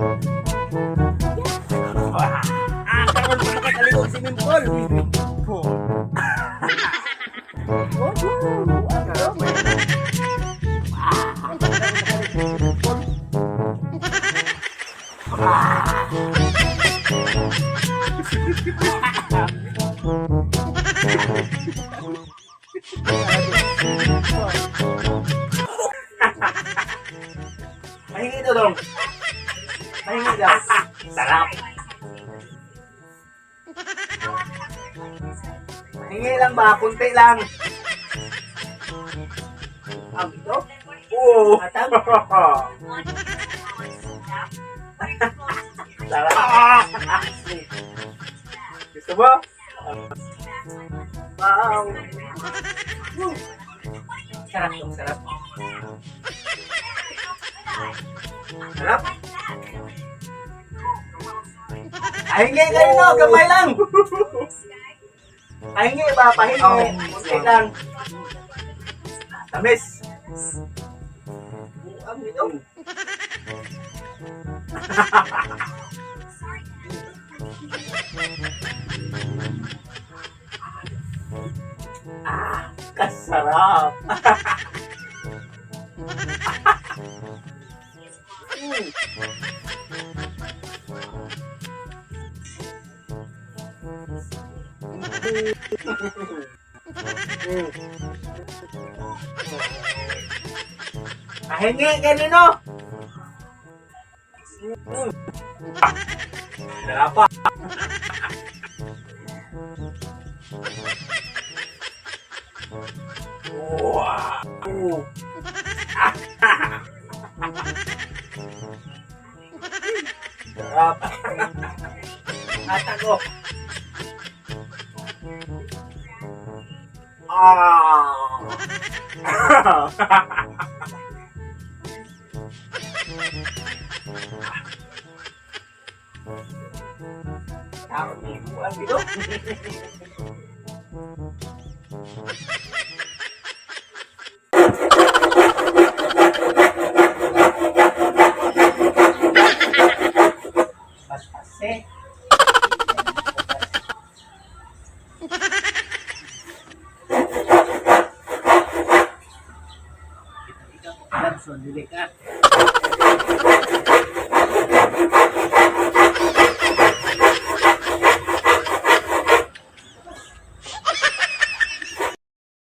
Karon mo makakalibog si Mimpol. Mahingi ito dong. Mahingi daw. Sarap. Mahingi lang ba? Kunti lang. Ang ito? Oo. Atang? Sarap. Gusto mo? Wow. Sarap dong, sarap. Sarap. Pahingi kayo no, gamay lang. Pahingi ba? Pahingi. Kunti lang. Tamis. Ang ito. Kasarap. Pahingi kanino? Sarap. Wow. Sarap. Atago. Ang ito. Pas-pase. Ikaw, dili ka.